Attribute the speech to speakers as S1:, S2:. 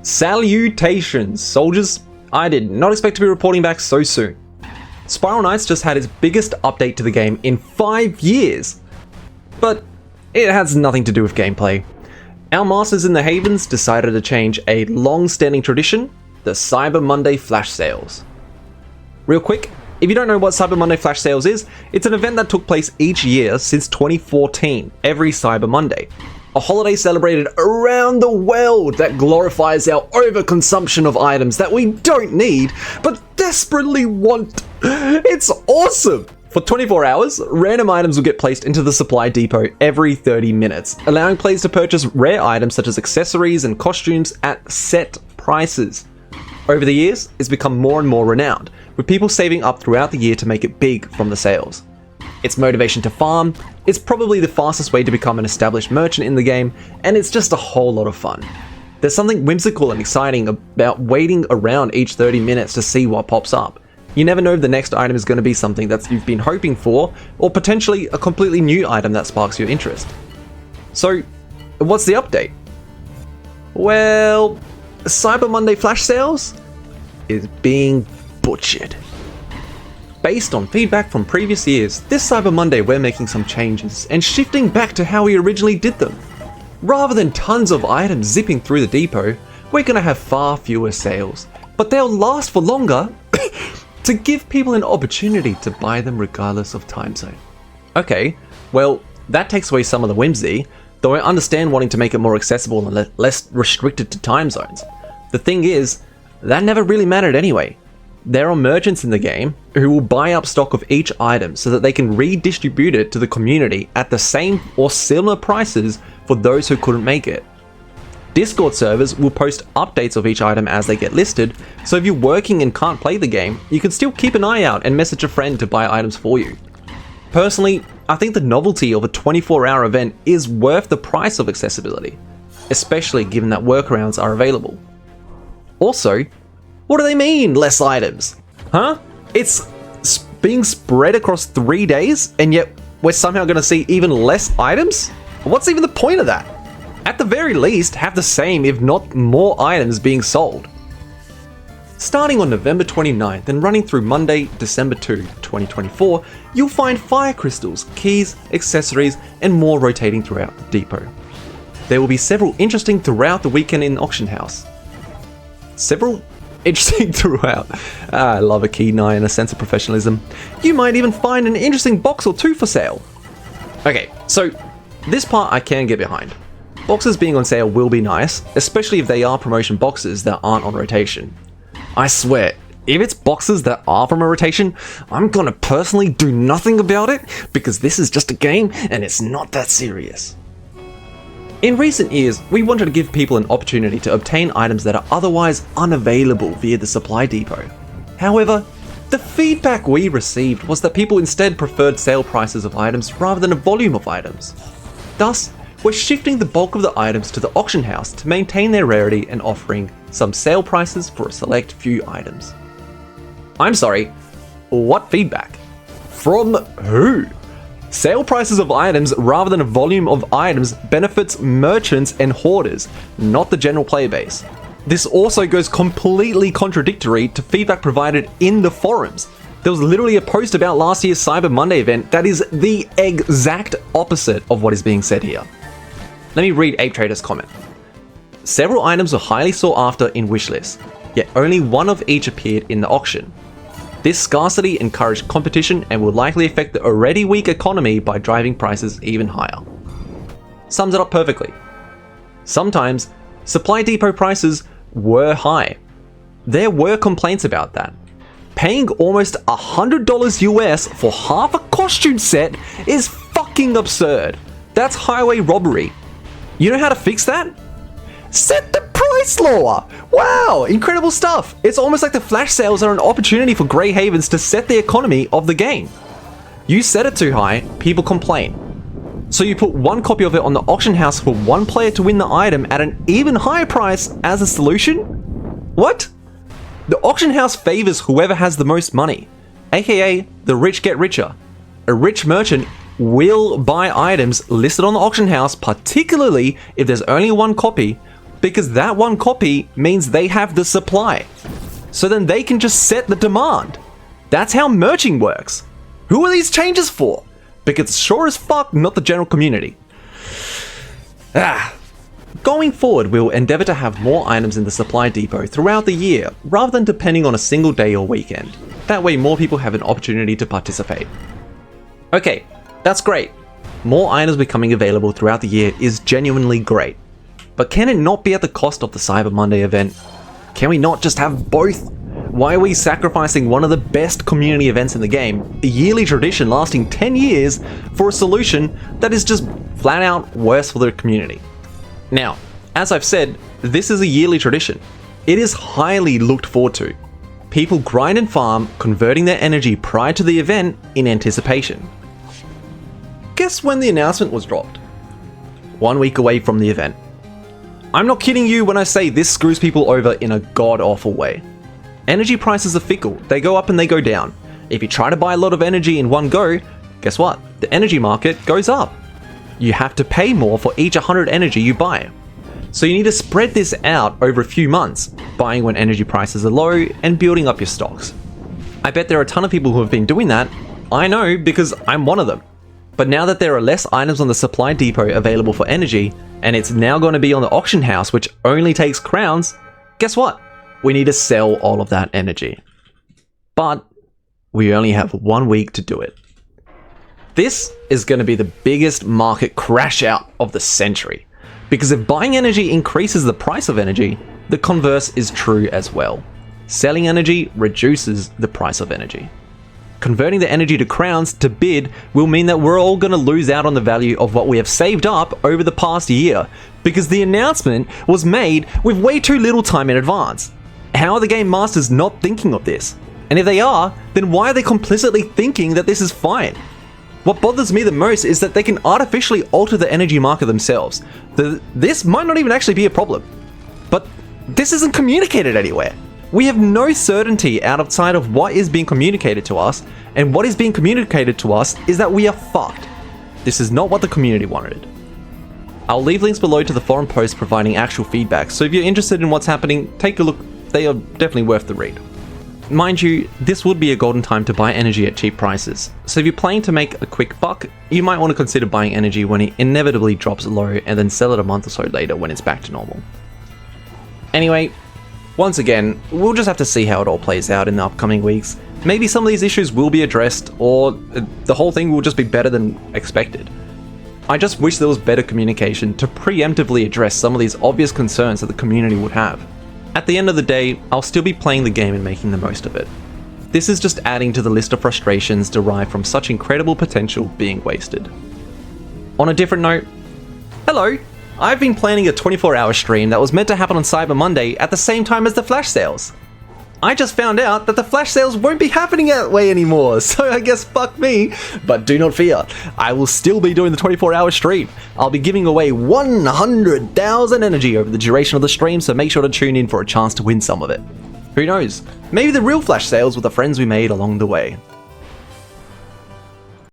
S1: Salutations, soldiers! I did not expect to be reporting back so soon. Spiralknights just had its biggest update to the game in 5 years. But it has nothing to do with gameplay. Our masters in the Havens decided to change a long-standing tradition, the Cyber Monday flash sales. Real quick, if you don't know what Cyber Monday flash sales is, it's an event that took place each year since 2014, every Cyber Monday. A holiday celebrated around the world that glorifies our overconsumption of items that we don't need, but desperately want. It's awesome! For 24 hours, random items will get placed into the supply depot every 30 minutes, allowing players to purchase rare items such as accessories and costumes at set prices. Over the years, it's become more and more renowned, with people saving up throughout the year to make it big from the sales. Its motivation to farm, it's probably the fastest way to become an established merchant in the game, and it's just a whole lot of fun. There's something whimsical and exciting about waiting around each 30 minutes to see what pops up. You never know if the next item is going to be something that you've been hoping for, or potentially a completely new item that sparks your interest. So, what's the update? Well, Cyber Monday flash sales is being butchered. Based on feedback from previous years, this Cyber Monday we're making some changes and shifting back to how we originally did them. Rather than tons of items zipping through the depot, we're going to have far fewer sales, but they'll last for longer to give people an opportunity to buy them regardless of time zone. Okay, well, that takes away some of the whimsy, though I understand wanting to make it more accessible and less restricted to time zones. The thing is, that never really mattered anyway. There are merchants in the game who will buy up stock of each item so that they can redistribute it to the community at the same or similar prices for those who couldn't make it. Discord servers will post updates of each item as they get listed, so if you're working and can't play the game, you can still keep an eye out and message a friend to buy items for you. Personally, I think the novelty of a 24-hour event is worth the price of accessibility, especially given that workarounds are available. Also, what do they mean, less items? Huh? It's being spread across 3 days, and yet we're somehow going to see even less items? What's even the point of that? At the very least, have the same, if not more items being sold. Starting on November 29th and running through Monday, December 2, 2024, you'll find fire crystals, keys, accessories, and more rotating throughout the depot. There will be several interesting throughout the weekend in Auction House. I love a keen eye and a sense of professionalism. You might even find an interesting box or two for sale. Okay, so this part I can get behind. Boxes being on sale will be nice, especially if they are promotion boxes that aren't on rotation. I swear, if it's boxes that are from a rotation, I'm gonna personally do nothing about it because this is just a game and it's not that serious. In recent years, we wanted to give people an opportunity to obtain items that are otherwise unavailable via the supply depot. However, the feedback we received was that people instead preferred sale prices of items rather than a volume of items. Thus, we're shifting the bulk of the items to the auction house to maintain their rarity and offering some sale prices for a select few items. I'm sorry, what feedback? From who? Sale prices of items rather than a volume of items benefits merchants and hoarders, not the general player base. This also goes completely contradictory to feedback provided in the forums. There was literally a post about last year's Cyber Monday event that is the exact opposite of what is being said here. Let me read Ape Trader's comment. Several items were highly sought after in wishlists, yet only one of each appeared in the auction. This scarcity encouraged competition and will likely affect the already weak economy by driving prices even higher. Sums it up perfectly. Sometimes, supply depot prices were high. There were complaints about that. Paying almost $100 US for half a costume set is fucking absurd. That's highway robbery. You know how to fix that? Set the price lower! Wow, incredible stuff! It's almost like the flash sales are an opportunity for Grey Havens to set the economy of the game. You set it too high, people complain. So you put one copy of it on the auction house for one player to win the item at an even higher price as a solution? What? The auction house favors whoever has the most money, aka the rich get richer. A rich merchant will buy items listed on the auction house, particularly if there's only one copy, because that one copy means they have the supply. So then they can just set the demand. That's how merging works. Who are these changes for? Because sure as fuck not the general community. Going forward, we'll endeavour to have more items in the supply depot throughout the year, rather than depending on a single day or weekend. That way more people have an opportunity to participate. Okay, that's great. More items becoming available throughout the year is genuinely great. But can it not be at the cost of the Cyber Monday event? Can we not just have both? Why are we sacrificing one of the best community events in the game, a yearly tradition lasting 10 years, for a solution that is just flat out worse for the community? Now, as I've said, this is a yearly tradition. It is highly looked forward to. People grind and farm, converting their energy prior to the event in anticipation. Guess when the announcement was dropped? 1 week away from the event. I'm not kidding you when I say this screws people over in a god-awful way. Energy prices are fickle, they go up and they go down. If you try to buy a lot of energy in one go, guess what? The energy market goes up. You have to pay more for each 100 energy you buy. So you need to spread this out over a few months, buying when energy prices are low and building up your stocks. I bet there are a ton of people who have been doing that. I know because I'm one of them. But now that there are less items on the supply depot available for energy, and it's now going to be on the auction house which only takes crowns, guess what? We need to sell all of that energy. But we only have 1 week to do it. This is going to be the biggest market crash out of the century. Because if buying energy increases the price of energy, the converse is true as well. Selling energy reduces the price of energy. Converting the energy to crowns to bid will mean that we're all going to lose out on the value of what we have saved up over the past year, because the announcement was made with way too little time in advance. How are the game masters not thinking of this? And if they are, then why are they complicitly thinking that this is fine? What bothers me the most is that they can artificially alter the energy market themselves. This might not even actually be a problem. But this isn't communicated anywhere. We have no certainty outside of what is being communicated to us, and what is being communicated to us is that we are fucked. This is not what the community wanted. I'll leave links below to the forum posts providing actual feedback, so if you're interested in what's happening, take a look. They are definitely worth the read. Mind you, this would be a golden time to buy energy at cheap prices, so if you're planning to make a quick buck, you might want to consider buying energy when it inevitably drops low and then sell it a month or so later when it's back to normal. Anyway, once again, we'll just have to see how it all plays out in the upcoming weeks. Maybe some of these issues will be addressed, or the whole thing will just be better than expected. I just wish there was better communication to preemptively address some of these obvious concerns that the community would have. At the end of the day, I'll still be playing the game and making the most of it. This is just adding to the list of frustrations derived from such incredible potential being wasted. On a different note, hello! I've been planning a 24-hour stream that was meant to happen on Cyber Monday at the same time as the flash sales. I just found out that the flash sales won't be happening that way anymore, so I guess fuck me. But do not fear, I will still be doing the 24-hour stream. I'll be giving away 100,000 energy over the duration of the stream, so make sure to tune in for a chance to win some of it. Who knows, maybe the real flash sales with the friends we made along the way.